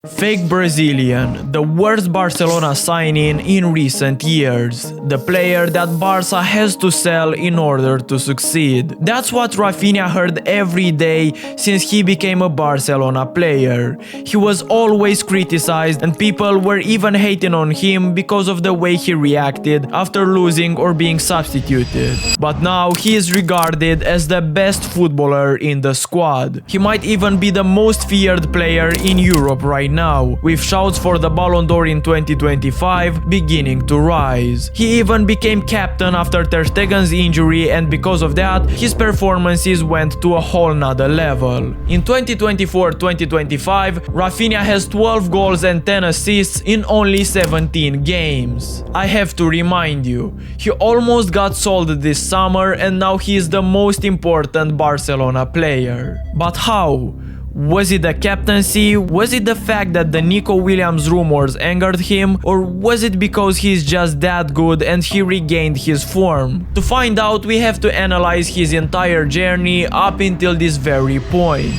Fake Brazilian, the worst Barcelona signing in recent years. The player that Barca has to sell in order to succeed. That's what Raphinha heard every day since he became a Barcelona player. He was always criticized and people were even hating on him because of the way he reacted after losing or being substituted. But now he is regarded as the best footballer in the squad. He might even be the most feared player in Europe right now, with shouts for the Ballon d'Or in 2025 beginning to rise. He even became captain after Ter Stegen's injury, and because of that, his performances went to a whole nother level. In 2024-2025, Raphinha has 12 goals and 10 assists in only 17 games. I have to remind you, he almost got sold this summer and now he is the most important Barcelona player. But how? Was it the captaincy? Was it the fact that the Nico Williams rumors angered him? Or was it because he's just that good and he regained his form? To find out, we have to analyze his entire journey up until this very point.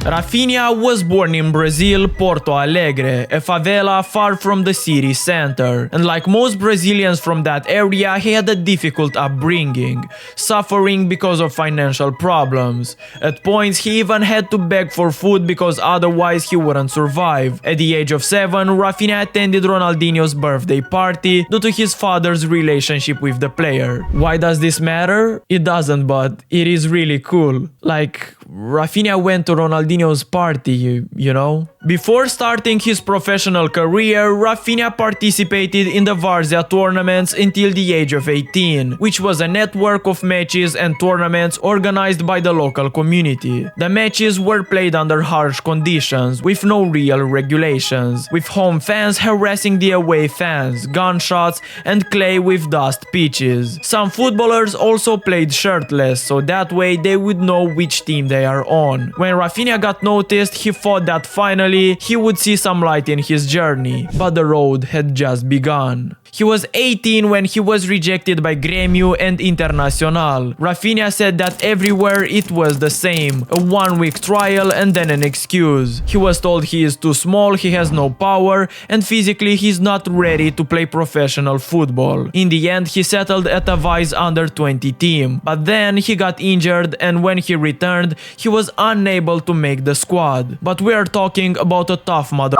Raphinha was born in Brazil, Porto Alegre, a favela far from the city center. And like most Brazilians from that area, he had a difficult upbringing, suffering because of financial problems. At points, he even had to beg for food because otherwise he wouldn't survive. At the age of 7, Raphinha attended Ronaldinho's birthday party due to his father's relationship with the player. Why does this matter? It doesn't, but it is really cool. Like, Raphinha went to Ronaldinho's party, you know? Before starting his professional career, Raphinha participated in the Várzea tournaments until the age of 18, which was a network of matches and tournaments organized by the local community. The matches were played under harsh conditions, with no real regulations, with home fans harassing the away fans, gunshots, and clay with dust pitches. Some footballers also played shirtless, so that way they would know which team they are on. When Raphinha got noticed, he thought that finally he would see some light in his journey, but the road had just begun. He was 18 when he was rejected by Grêmio and Internacional. Raphinha said that everywhere it was the same, a one-week trial and then an excuse. He was told he is too small, he has no power, and physically he's not ready to play professional football. In the end, he settled at a Vice under-20 team, but then he got injured and when he returned, he was unable to make the squad. But we are talking about a tough mother.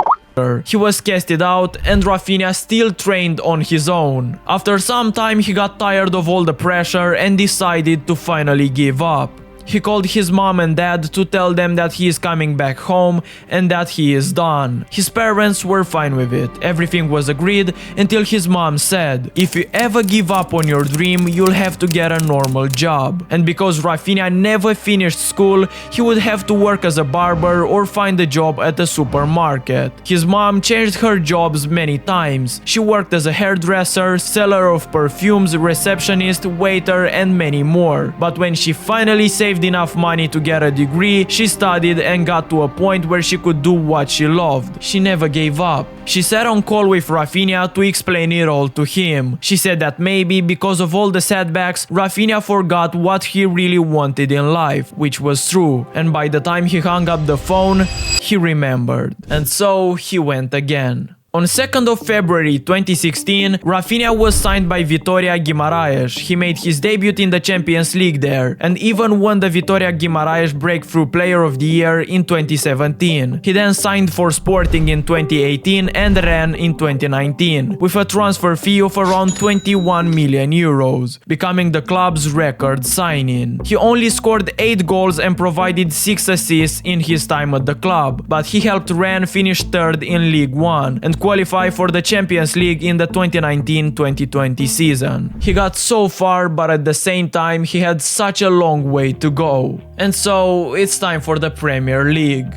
He was casted out and Raphinha still trained on his own. After some time he got tired of all the pressure and decided to finally give up. He called his mom and dad to tell them that he is coming back home and that he is done. His parents were fine with it. Everything was agreed until his mom said, "If you ever give up on your dream, you'll have to get a normal job." And because Raphinha never finished school, he would have to work as a barber or find a job at a supermarket. His mom changed her jobs many times. She worked as a hairdresser, seller of perfumes, receptionist, waiter, and many more. But when she finally saved enough money to get a degree, she studied and got to a point where she could do what she loved. She never gave up. She sat on call with Raphinha to explain it all to him. She said that maybe because of all the setbacks, Raphinha forgot what he really wanted in life, which was true. And by the time he hung up the phone, he remembered. And so he went again. On 2nd of February 2016, Raphinha was signed by Vitória Guimarães. He made his debut in the Champions League there, and even won the Vitória Guimarães Breakthrough Player of the Year in 2017. He then signed for Sporting in 2018 and Rennes in 2019, with a transfer fee of around 21 million euros, becoming the club's record signing. He only scored 8 goals and provided 6 assists in his time at the club, but he helped Rennes finish 3rd in League 1 and qualify for the Champions League in the 2019-2020 season. He got so far, but at the same time he had such a long way to go. And so it's time for the Premier League.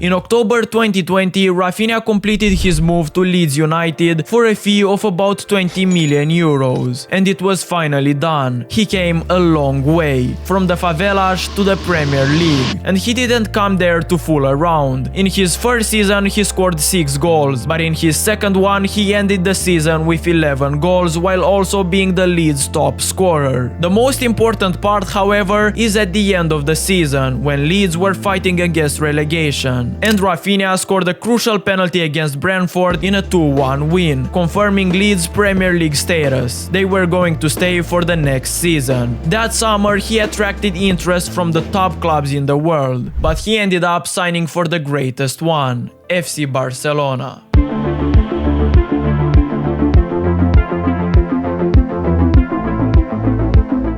In October 2020, Raphinha completed his move to Leeds United for a fee of about 20 million euros. And it was finally done. He came a long way, from the Favelas to the Premier League. And he didn't come there to fool around. In his first season, he scored 6 goals, but in his second one, he ended the season with 11 goals while also being the Leeds' top scorer. The most important part, however, is at the end of the season, when Leeds were fighting against relegation. And Raphinha scored a crucial penalty against Brentford in a 2-1 win, confirming Leeds' Premier League status. They were going to stay for the next season. That summer, he attracted interest from the top clubs in the world, but he ended up signing for the greatest one, FC Barcelona.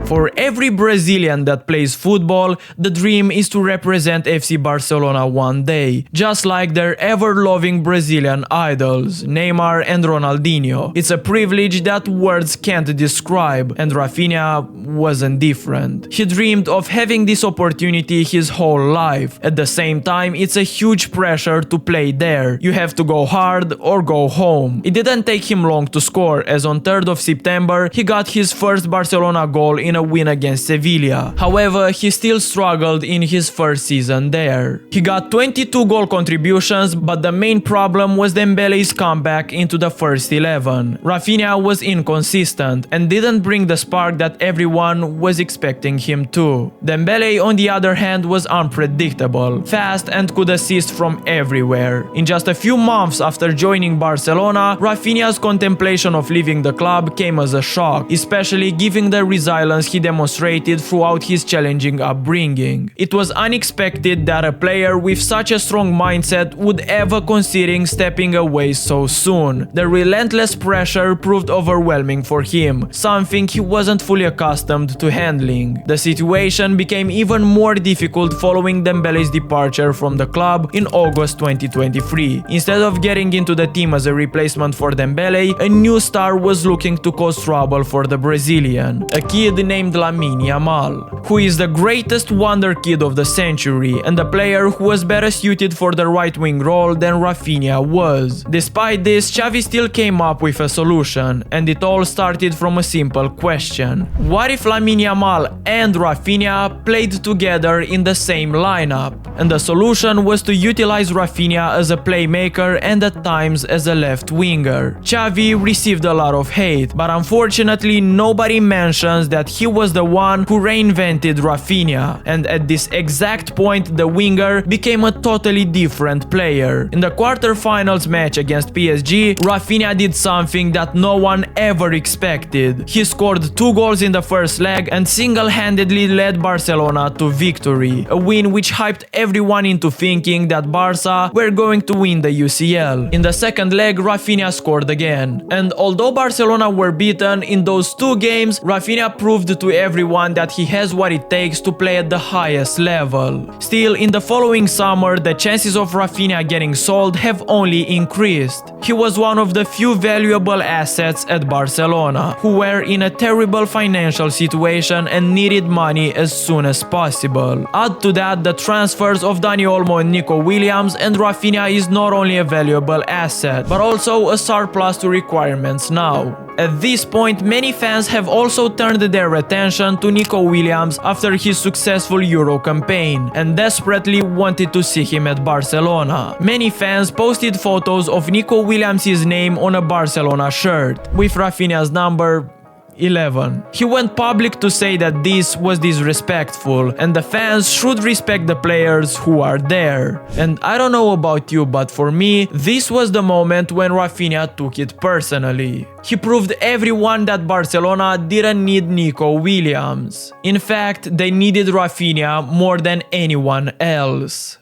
For every Brazilian that plays football, the dream is to represent FC Barcelona one day, just like their ever-loving Brazilian idols, Neymar and Ronaldinho. It's a privilege that words can't describe, and Raphinha wasn't different. He dreamed of having this opportunity his whole life. At the same time, it's a huge pressure to play there. You have to go hard or go home. It didn't take him long to score, as on 3rd of September, he got his first Barcelona goal in a win against Sevilla. However, he still struggled in his first season there. He got 22 goal contributions, but the main problem was Dembele's comeback into the first 11. Raphinha was inconsistent and didn't bring the spark that everyone was expecting him to. Dembele, on the other hand, was unpredictable, fast and could assist from everywhere. In just a few months after joining Barcelona, Raphinha's contemplation of leaving the club came as a shock, especially given the resilience he demonstrated throughout his challenging upbringing. It was unexpected that a player with such a strong mindset would ever considering stepping away so soon. The relentless pressure proved overwhelming for him, something he wasn't fully accustomed to handling. The situation became even more difficult following Dembele's departure from the club in August 2023. Instead of getting into the team as a replacement for Dembele, a new star was looking to cause trouble for the Brazilian, a kid named LEMMiNO, who is the greatest wonder kid of the century and a player who was better suited for the right-wing role than Raphinha was. Despite this, Xavi still came up with a solution, and it all started from a simple question. What if LEMMiNO and Raphinha played together in the same lineup? And the solution was to utilize Raphinha as a playmaker and at times as a left winger. Xavi received a lot of hate, but unfortunately nobody mentions that he was the one who reinvented Raphinha, and at this exact point the winger became a totally different player. In the quarterfinals match against PSG, Raphinha did something that no one ever expected. He scored 2 goals in the first leg and single-handedly led Barcelona to victory, a win which hyped everyone into thinking that Barca were going to win the UCL. In the second leg, Raphinha scored again, and although Barcelona were beaten in those 2 games, Raphinha proved to everyone that he has what it takes to play at the highest level. Still, in the following summer, the chances of Raphinha getting sold have only increased. He was one of the few valuable assets at Barcelona, who were in a terrible financial situation and needed money as soon as possible. Add to that the transfers of Dani Olmo and Nico Williams, and Raphinha is not only a valuable asset, but also a surplus to requirements now. At this point, many fans have also turned their attention to Nico Williams after his successful Euro campaign and desperately wanted to see him at Barcelona. Many fans posted photos of Nico Williams' name on a Barcelona shirt, with Raphinha's number 11. He went public to say that this was disrespectful and the fans should respect the players who are there. And I don't know about you, but for me, this was the moment when Raphinha took it personally. He proved everyone that Barcelona didn't need Nico Williams. In fact, they needed Raphinha more than anyone else.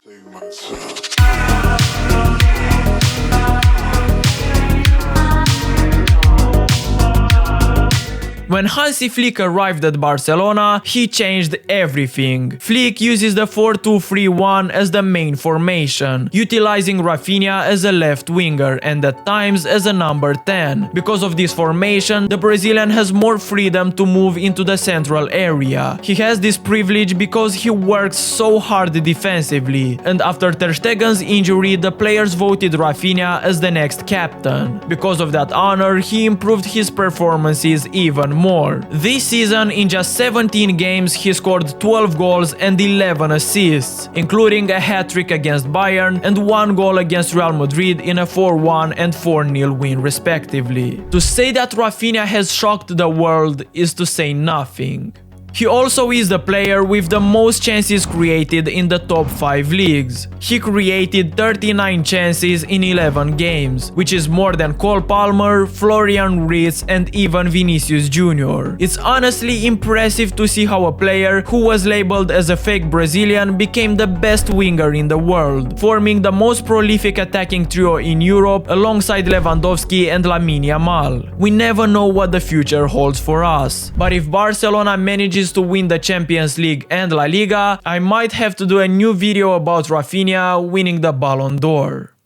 When Hansi Flick arrived at Barcelona, he changed everything. Flick uses the 4-2-3-1 as the main formation, utilizing Raphinha as a left winger and at times as a number 10. Because of this formation, the Brazilian has more freedom to move into the central area. He has this privilege because he works so hard defensively, and after Ter Stegen's injury, the players voted Raphinha as the next captain. Because of that honor, he improved his performances even more. This season, in just 17 games, he scored 12 goals and 11 assists, including a hat-trick against Bayern and 1 goal against Real Madrid in a 4-1 and 4-0 win respectively. To say that Raphinha has shocked the world is to say nothing. He also is the player with the most chances created in the top 5 leagues. He created 39 chances in 11 games, which is more than Cole Palmer, Florian Wirtz and even Vinicius Jr. It's honestly impressive to see how a player who was labeled as a fake Brazilian became the best winger in the world, forming the most prolific attacking trio in Europe alongside Lewandowski and Lamine Yamal. We never know what the future holds for us, but if Barcelona manages to win the Champions League and La Liga, I might have to do a new video about Raphinha winning the Ballon d'Or.